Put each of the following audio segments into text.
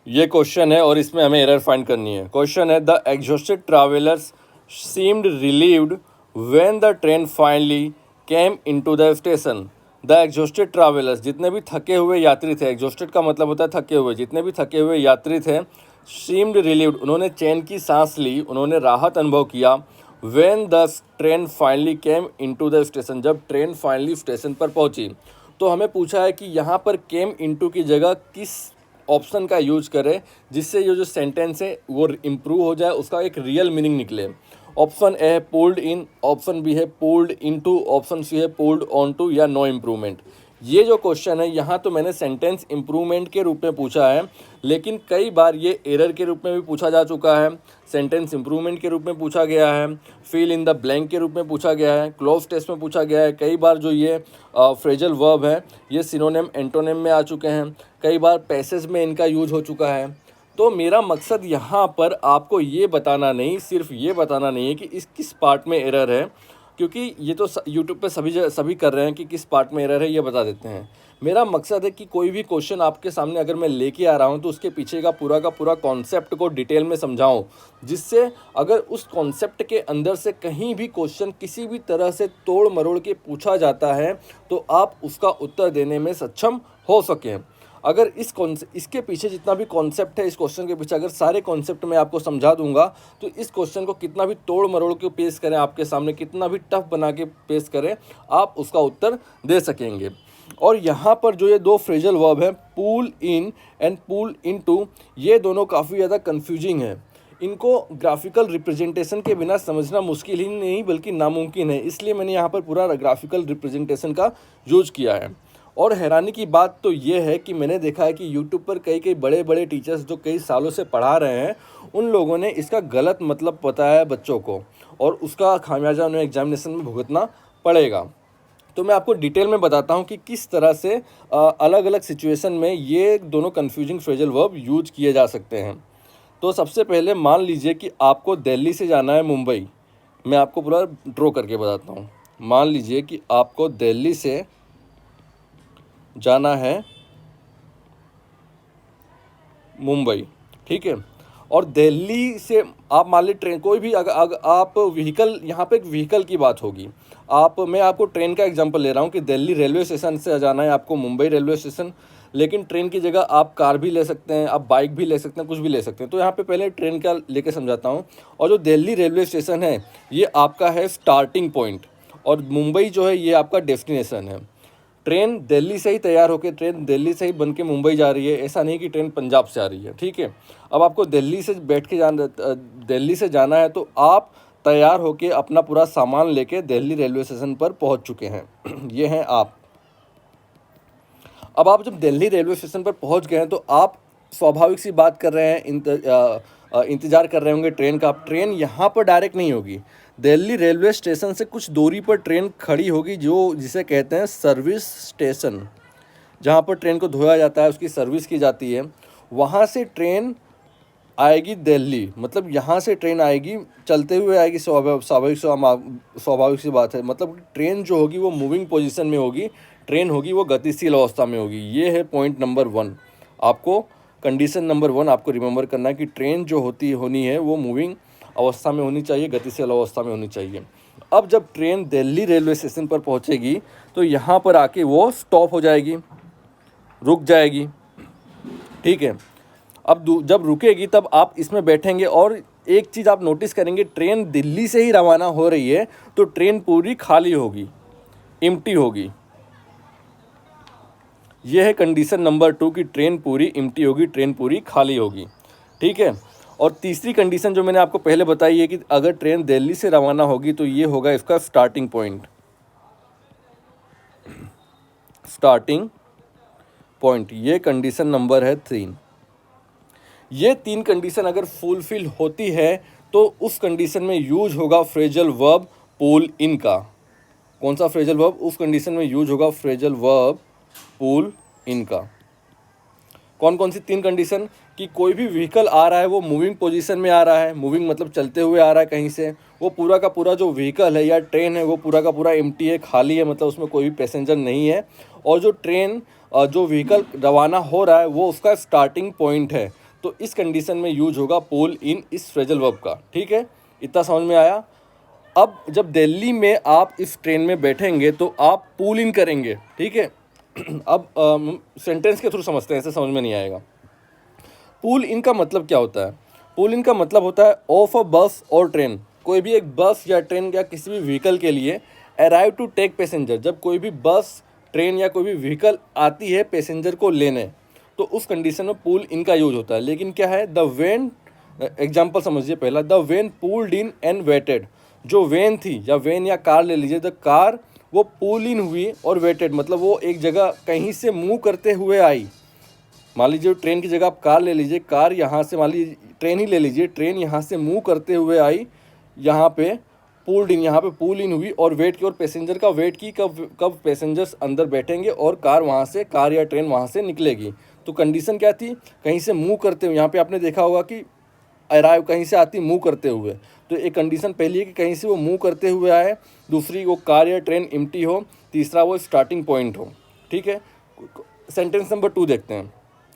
ये क्वेश्चन है और इसमें हमें एरर फाइंड करनी है। क्वेश्चन है, the exhausted travellers seemed relieved when the train finally came into the station. The exhausted travellers, जितने भी थके हुए यात्री थे, एग्जॉस्टेड का मतलब होता है थके हुए, जितने भी थके हुए यात्री थे, सीम्ड रिलीव्ड, उन्होंने चैन की सांस ली, उन्होंने राहत अनुभव किया। When the train finally came into the station, जब ट्रेन फाइनली स्टेशन पर पहुंची। तो हमें पूछा है कि यहाँ पर केम इनटू की जगह किस ऑप्शन का यूज करें जिससे ये जो सेंटेंस है वो इम्प्रूव हो जाए, उसका एक रियल मीनिंग निकले। ऑप्शन ए है पुल्ड इन, ऑप्शन बी है पुल्ड इनटू, ऑप्शन सी है पुल्ड ऑन टू या नो इम्प्रूवमेंट। ये जो क्वेश्चन है यहाँ तो मैंने सेंटेंस इम्प्रूवमेंट के रूप में पूछा है, लेकिन कई बार ये एरर के रूप में भी पूछा जा चुका है, सेंटेंस इम्प्रूवमेंट के रूप में पूछा गया है, फिल इन द ब्लैंक के रूप में पूछा गया है, क्लोज टेस्ट में पूछा गया है। कई बार जो ये फ्रेजल वर्ब है ये सिनोनिम एंटोनिम में आ चुके हैं, कई बार पैसेज में इनका यूज हो चुका है। तो मेरा मकसद यहाँ पर आपको ये बताना नहीं, सिर्फ ये बताना नहीं है कि इस किस पार्ट में एरर है, क्योंकि ये तो यूट्यूब पे सभी कर रहे हैं कि किस पार्ट में एरर है ये बता देते हैं। मेरा मकसद है कि कोई भी क्वेश्चन आपके सामने अगर मैं लेके आ रहा हूँ तो उसके पीछे का पूरा कॉन्सेप्ट को डिटेल में समझाऊँ, जिससे अगर उस कॉन्सेप्ट के अंदर से कहीं भी क्वेश्चन किसी भी तरह से तोड़ मरोड़ के पूछा जाता है तो आप उसका उत्तर देने में सक्षम हो सकें। अगर इसके पीछे जितना भी कॉन्सेप्ट है, इस क्वेश्चन के पीछे अगर सारे कॉन्सेप्ट मैं आपको समझा दूंगा तो इस क्वेश्चन को कितना भी तोड़ मरोड़ के पेश करें आपके सामने, कितना भी टफ बना के पेश करें, आप उसका उत्तर दे सकेंगे। और यहाँ पर जो ये दो फ्रेजल वर्ब है, पुल इन एंड पुल इनटू, ये दोनों काफ़ी ज़्यादा कन्फ्यूजिंग है। इनको ग्राफिकल रिप्रेजेंटेशन के बिना समझना मुश्किल ही नहीं बल्कि नामुमकिन है, इसलिए मैंने यहाँ पर पूरा ग्राफिकल रिप्रेजेंटेशन का यूज किया है। और हैरानी की बात तो ये है कि मैंने देखा है कि यूट्यूब पर कई बड़े बड़े टीचर्स जो कई सालों से पढ़ा रहे हैं, उन लोगों ने इसका गलत मतलब बताया है बच्चों को, और उसका खामियाजा उन्हें एग्जामिनेशन में भुगतना पड़ेगा। तो मैं आपको डिटेल में बताता हूँ कि किस तरह से अलग अलग सिचुएशन में ये दोनों कन्फ्यूजिंग फ्रेजल वर्ब यूज किए जा सकते हैं। तो सबसे पहले मान लीजिए कि आपको दिल्ली से जाना है मुंबई। मैं आपको पूरा ड्रॉ करके बताता हूँ। मान लीजिए कि आपको दिल्ली से जाना है मुंबई, ठीक है। और दिल्ली से आप मान ली ट्रेन कोई भी अगर आप व्हीकल, यहाँ पे एक व्हीकल की बात होगी, मैं आपको ट्रेन का एग्जांपल ले रहा हूँ कि दिल्ली रेलवे स्टेशन से जाना है आपको मुंबई रेलवे स्टेशन, लेकिन ट्रेन की जगह आप कार भी ले सकते हैं, आप बाइक भी ले सकते हैं, कुछ भी ले सकते हैं। तो यहाँ पे पहले ट्रेन का लेके समझाता हूँ। और जो दिल्ली रेलवे स्टेशन है ये आपका है स्टार्टिंग पॉइंट, और मुंबई जो है ये आपका डेस्टिनेशन है। ट्रेन दिल्ली से ही तैयार होकर, ट्रेन दिल्ली से ही बन के मुंबई जा रही है, ऐसा नहीं कि ट्रेन पंजाब से आ रही है, ठीक है। अब आपको दिल्ली से दिल्ली से जाना है तो आप तैयार होकर अपना पूरा सामान लेके दिल्ली रेलवे स्टेशन पर पहुंच चुके हैं। ये हैं आप। अब आप जब दिल्ली रेलवे स्टेशन पर पहुंच गए हैं तो आप स्वाभाविक सी बात कर रहे हैं, इंतज़ार कर रहे होंगे ट्रेन का। ट्रेन यहाँ पर डायरेक्ट नहीं होगी, दिल्ली रेलवे स्टेशन से कुछ दूरी पर ट्रेन खड़ी होगी, जिसे कहते हैं सर्विस स्टेशन, जहाँ पर ट्रेन को धोया जाता है, उसकी सर्विस की जाती है। वहाँ से ट्रेन आएगी दिल्ली, मतलब यहाँ से ट्रेन आएगी, चलते हुए आएगी, स्वाभाविक सी बात है। मतलब ट्रेन जो होगी वो मूविंग पोजीशन में होगी, ट्रेन होगी वो गतिशील अवस्था में होगी। ये है पॉइंट नंबर 1। आपको कंडीशन नंबर 1 आपको रिमेंबर करना है कि ट्रेन जो होनी है वो मूविंग अवस्था में होनी चाहिए, गतिशील अवस्था में होनी चाहिए। अब जब ट्रेन दिल्ली रेलवे स्टेशन पर पहुंचेगी तो यहाँ पर आके वो स्टॉप हो जाएगी, रुक जाएगी, ठीक है। अब जब रुकेगी तब आप इसमें बैठेंगे, और एक चीज़ आप नोटिस करेंगे, ट्रेन दिल्ली से ही रवाना हो रही है तो ट्रेन पूरी खाली होगी, एम्प्टी होगी। यह है कंडीशन नंबर 2 कि ट्रेन पूरी एम्प्टी होगी, ट्रेन पूरी खाली होगी, ठीक है। और तीसरी कंडीशन जो मैंने आपको पहले बताई है कि अगर ट्रेन दिल्ली से रवाना होगी तो ये होगा इसका स्टार्टिंग पॉइंट। ये कंडीशन नंबर है 3। ये 3 कंडीशन अगर फुलफिल होती है तो उस कंडीशन में यूज होगा फ्रेजल वर्ब पुल इन का। कौन सा फ्रेजल वर्ब? उस कंडीशन में यूज होगा फ्रेजल वर्ब पुल इन का। कौन कौन सी 3 कंडीशन? कि कोई भी व्हीकल आ रहा है वो मूविंग पोजीशन में आ रहा है, मूविंग मतलब चलते हुए आ रहा है कहीं से, वो पूरा का पूरा जो व्हीकल है या ट्रेन है वो पूरा का पूरा एम्प्टी है, खाली है, मतलब उसमें कोई भी पैसेंजर नहीं है। और जो ट्रेन जो व्हीकल रवाना हो रहा है वो उसका स्टार्टिंग पॉइंट है। तो इस कंडीशन में यूज होगा पुल इन इस फ्रेजल वर्ब का। ठीक है, इतना समझ में आया। अब जब दिल्ली में आप इस ट्रेन में बैठेंगे तो आप पुल इन करेंगे। ठीक है, अब सेंटेंस के थ्रू समझते हैं, ऐसे समझ में नहीं आएगा। पुल इन का मतलब क्या होता है? पुल इन का मतलब होता है ऑफ अ बस और ट्रेन, कोई भी एक बस या ट्रेन या किसी भी व्हीकल के लिए अराइव टू टेक पैसेंजर, जब कोई भी बस ट्रेन या कोई भी व्हीकल आती है पैसेंजर को लेने, तो उस कंडीशन में पुल इन का यूज होता है। लेकिन क्या है, द वेन, एग्जाम्पल समझिए पहला, the van pulled in and waited, जो वेन थी या वेन या कार ले लीजिए, द कार वो पुल इन हुई और वेटेड, मतलब वो एक जगह कहीं से मूव करते हुए आई। मान लीजिए ट्रेन की जगह आप कार ले लीजिए, कार यहाँ से, मान लीजिए ट्रेन ही ले लीजिए, ट्रेन यहाँ से मूव करते हुए आई, यहाँ पे पुल्ड इन, यहाँ पे पुल इन हुई और वेट की, और पैसेंजर का वेट की कब कब पैसेंजर्स अंदर बैठेंगे और कार वहाँ से, कार या ट्रेन वहाँ से निकलेगी। तो कंडीशन क्या थी, कहीं से मूव करते हुए, यहाँ पे आपने देखा होगा कि अराइव कहीं से आती मूव करते हुए, तो एक कंडीशन पहली है कि कहीं से वो मूव करते हुए आए, दूसरी वो कार या ट्रेन एम्प्टी हो, तीसरा वो स्टार्टिंग पॉइंट हो। ठीक है, सेंटेंस नंबर 2 देखते हैं।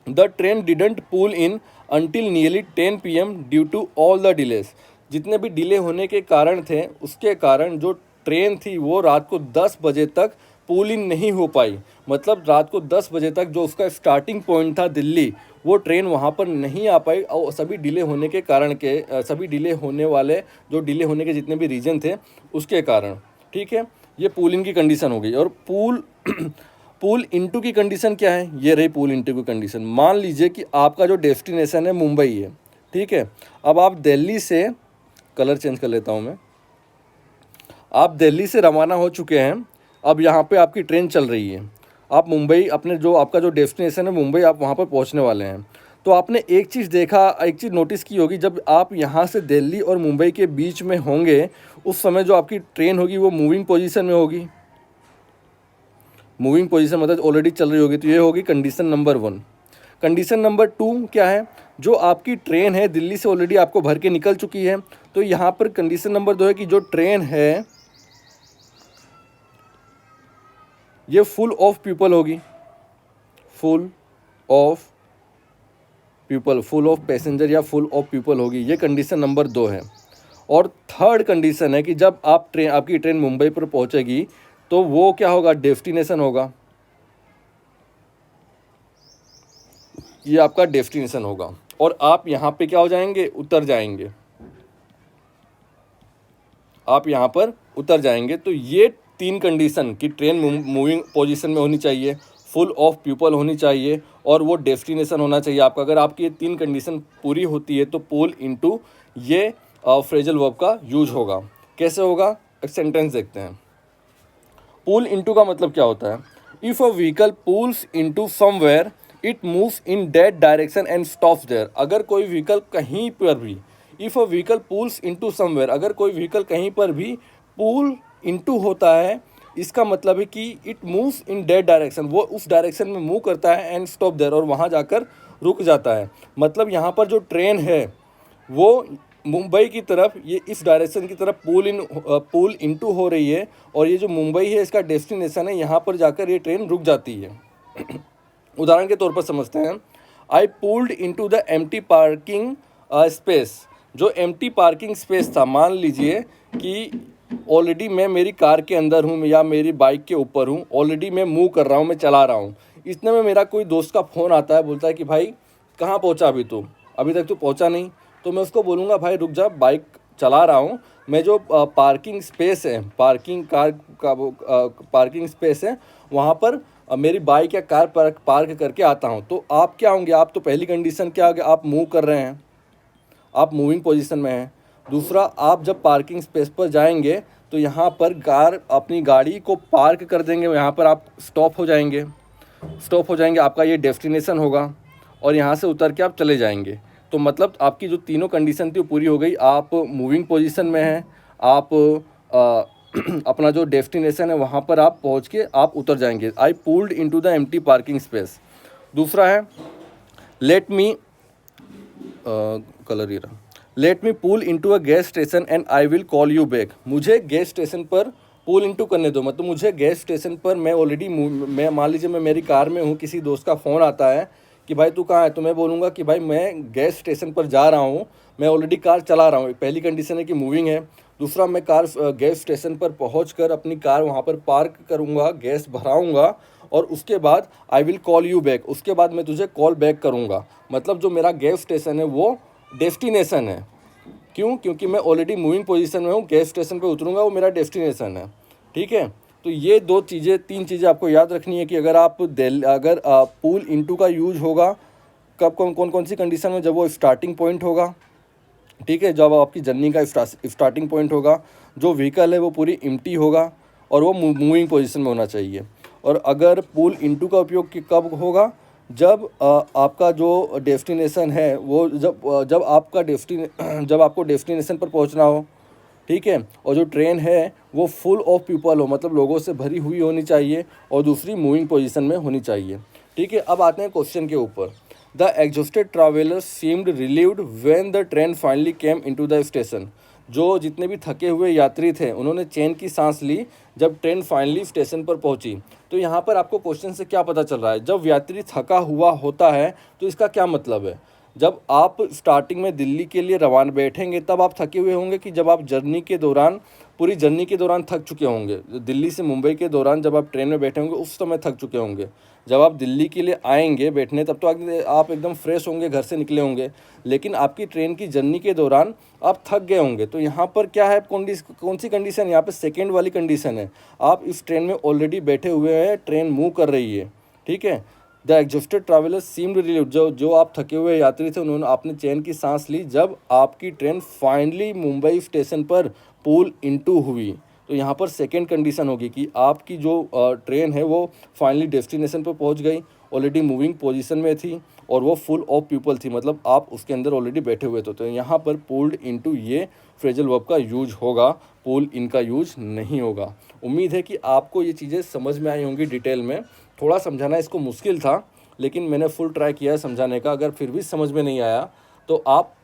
The train didn't pull in until nearly 10 PM due to all the delays, जितने भी डिले होने के कारण थे उसके कारण जो ट्रेन थी वो रात को 10 बजे तक पुल इन नहीं हो पाई। मतलब रात को 10 बजे तक जो उसका स्टार्टिंग पॉइंट था दिल्ली, वो ट्रेन वहाँ पर नहीं आ पाई, और सभी डिले होने के कारण के सभी डिले होने वाले, जो डिले होने के जितने भी रीजन थे उसके कारण। ठीक है, ये पुल इन की कंडीशन हो गई। और पुल पुल इनटू की कंडीशन क्या है, ये रही पुल इनटू की कंडीशन। मान लीजिए कि आपका जो डेस्टिनेशन है मुंबई है। ठीक है, अब आप दिल्ली से, कलर चेंज कर लेता हूँ मैं, आप दिल्ली से रवाना हो चुके हैं, अब यहाँ पे आपकी ट्रेन चल रही है, आप मुंबई, अपने जो आपका जो डेस्टिनेशन है मुंबई, आप वहाँ पर पहुँचने वाले हैं। तो आपने एक चीज़ देखा, एक चीज़ नोटिस की होगी, जब आप यहाँ से दिल्ली और मुंबई के बीच में होंगे उस समय जो आपकी ट्रेन होगी वो मूविंग पोजीशन में होगी। मूविंग पोजीशन मतलब ऑलरेडी चल रही होगी, तो ये होगी कंडीशन नंबर 1। कंडीशन नंबर 2 क्या है, जो आपकी ट्रेन है दिल्ली से ऑलरेडी आपको भर के निकल चुकी है, तो यहाँ पर कंडीशन नंबर 2 है कि जो ट्रेन है ये फुल ऑफ पीपल होगी, full of people, full of passenger या फुल ऑफ पीपल होगी, ये कंडीशन नंबर 2 है। और थर्ड कंडीशन है कि जब आपकी ट्रेन मुंबई पर पहुंचेगी तो वो क्या होगा, डेस्टिनेशन होगा, ये आपका डेस्टिनेशन होगा, और आप यहाँ पे क्या हो जाएंगे, उतर जाएंगे, आप यहाँ पर उतर जाएंगे। तो ये 3 कंडीशन कि ट्रेन मूविंग पोजीशन में होनी चाहिए, फुल ऑफ पीपल होनी चाहिए, और वो डेस्टिनेशन होना चाहिए आपका। अगर आपकी ये 3 कंडीशन पूरी होती है तो पुल इनटू ये फ्रेजल वर्ब का यूज होगा। कैसे होगा, एक सेंटेंस देखते हैं। पुल इनटू का मतलब क्या होता है, if a vehicle pulls into somewhere it moves in that direction and stops there. अगर कोई व्हीकल कहीं पर भी, if a vehicle pulls into somewhere, अगर कोई व्हीकल कहीं पर भी पुल इनटू होता है, इसका मतलब है कि it moves in that direction, वो उस डायरेक्शन में मूव करता है, एंड स्टॉप देयर, और वहाँ जाकर रुक जाता है। मतलब यहाँ पर जो ट्रेन है वो मुंबई की तरफ, ये इस डायरेक्शन की तरफ पुल इनटू हो रही है, और ये जो मुंबई है इसका डेस्टिनेशन है, यहाँ पर जाकर ये ट्रेन रुक जाती है। उदाहरण के तौर पर समझते हैं, आई pulled into the empty parking space. जो एम्प्टी पार्किंग स्पेस था, मान लीजिए कि ऑलरेडी मैं मेरी कार के अंदर हूँ या मेरी बाइक के ऊपर हूँ, ऑलरेडी मैं मूव कर रहा हूँ, मैं चला रहा हूँ, इतने में मेरा कोई दोस्त का फ़ोन आता है, बोलता है कि भाई कहाँ पहुँचा अभी तू, अभी तक तू पहुँचा नहीं। तो मैं उसको बोलूँगा भाई रुक जा, बाइक चला रहा हूँ मैं, जो पार्किंग स्पेस है, पार्किंग स्पेस है वहाँ पर मेरी बाइक या कार पार्क करके आता हूँ। तो आप क्या होंगे, आप तो पहली कंडीशन क्या होगी, आप मूव कर रहे हैं, आप मूविंग पोजीशन में हैं। दूसरा, आप जब पार्किंग स्पेस पर जाएंगे तो यहाँ पर अपनी गाड़ी को पार्क कर देंगे, यहाँ पर आप स्टॉप हो जाएंगे, आपका ये डेस्टिनेशन होगा, और यहाँ से उतर के आप चले जाएंगे। तो मतलब आपकी जो तीनों कंडीशन थी वो पूरी हो गई, आप मूविंग पोजीशन में हैं, आप अपना जो डेस्टिनेशन है वहाँ पर आप पहुँच के आप उतर जाएंगे। I pulled into the empty parking space. दूसरा है, let me pull into a gas station and I will call you back. मुझे गैस स्टेशन पर पुल इनटू करने दो, मतलब मुझे गैस स्टेशन पर, मैं ऑलरेडी, मैं मान लीजिए मैं मेरी कार में हूँ, किसी दोस्त का फ़ोन आता है कि भाई तू कहाँ है, तो मैं बोलूँगा कि भाई मैं गैस स्टेशन पर जा रहा हूँ, मैं ऑलरेडी कार चला रहा हूँ। पहली कंडीशन है कि मूविंग है। दूसरा, मैं गैस स्टेशन पर पहुँचकर अपनी कार वहाँ पर पार्क करूँगा, गैस भराऊँगा और उसके बाद आई विल कॉल यू बैक, उसके बाद मैं तुझे कॉल बैक करूँगा। मतलब जो मेरा गैस स्टेशन है वो डेस्टिनेशन है। क्यों? क्योंकि मैं ऑलरेडी मूविंग पोजीशन में हूँ, गैस स्टेशन पे उतरूँगा, वो मेरा डेस्टिनेशन है। ठीक है, तो ये 3 चीज़ें आपको याद रखनी है कि अगर पुल इनटू का यूज होगा कब, कौन सी कंडीशन में, जब वो स्टार्टिंग पॉइंट होगा। ठीक है, जब आपकी जर्नी का स्टार्टिंग पॉइंट होगा, जो व्हीकल है वो पूरी एम्प्टी होगा और वो मूविंग पोजीशन में होना चाहिए। और अगर पुल इनटू का उपयोग कब होगा, जब आपका जो डेस्टिनेशन है वो जब आपको डेस्टिनेशन पर पहुंचना हो। ठीक है, और जो ट्रेन है वो फुल ऑफ पीपल हो, मतलब लोगों से भरी हुई होनी चाहिए और दूसरी मूविंग पोजीशन में होनी चाहिए। ठीक है, अब आते हैं क्वेश्चन के ऊपर। The exhausted travellers seemed relieved when the train finally came into the station. जो जितने भी थके हुए यात्री थे उन्होंने चैन की सांस ली जब ट्रेन फाइनली स्टेशन पर पहुंची। तो यहाँ पर आपको क्वेश्चन से क्या पता चल रहा है, जब यात्री थका हुआ होता है तो इसका क्या मतलब है। जब आप स्टार्टिंग में दिल्ली के लिए रवाना बैठेंगे तब आप थके हुए होंगे, कि जब आप पूरी जर्नी के दौरान थक चुके होंगे। दिल्ली से मुंबई के दौरान जब आप ट्रेन में बैठे होंगे उस समय थक चुके होंगे। जब आप दिल्ली के लिए आएंगे बैठने तब तो आप एकदम फ्रेश होंगे, घर से निकले होंगे, लेकिन आपकी ट्रेन की जर्नी के दौरान आप थक गए होंगे। तो यहाँ पर क्या है, कौन सी कंडीशन, यहाँ पर सेकेंड वाली कंडीशन है। आप इस ट्रेन में ऑलरेडी बैठे हुए हैं, ट्रेन मूव कर रही है। ठीक है, the exhausted travellers seemed relieved, जो आप थके हुए यात्री थे उन्होंने आपने चैन की सांस ली जब आपकी ट्रेन फाइनली मुंबई स्टेशन पर पुल इनटू हुई। तो यहाँ पर सेकेंड कंडीशन होगी कि आपकी जो ट्रेन है वो फाइनली डेस्टिनेशन पर पहुँच गई, ऑलरेडी मूविंग पोजीशन में थी और वो फुल ऑफ पीपल थी, मतलब आप उसके अंदर ऑलरेडी बैठे हुए थे। तो यहाँ पर पुल्ड इनटू ये फ्रेजल वर्ब का यूज होगा, पुल इन का यूज नहीं होगा। उम्मीद है कि आपको ये चीज़ें समझ में आई होंगी डिटेल में। थोड़ा समझाना इसको मुश्किल था, लेकिन मैंने फुल ट्राई किया है समझाने का। अगर फिर भी समझ में नहीं आया तो आप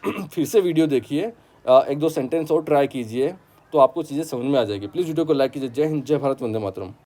फिर से वीडियो देखिए, 1-2 सेंटेंस और ट्राई कीजिए, तो आपको चीज़ें समझ में आ जाएगी। प्लीज़ वीडियो को लाइक कीजिए। जय हिंद, जय भारत, वंदे मातरम।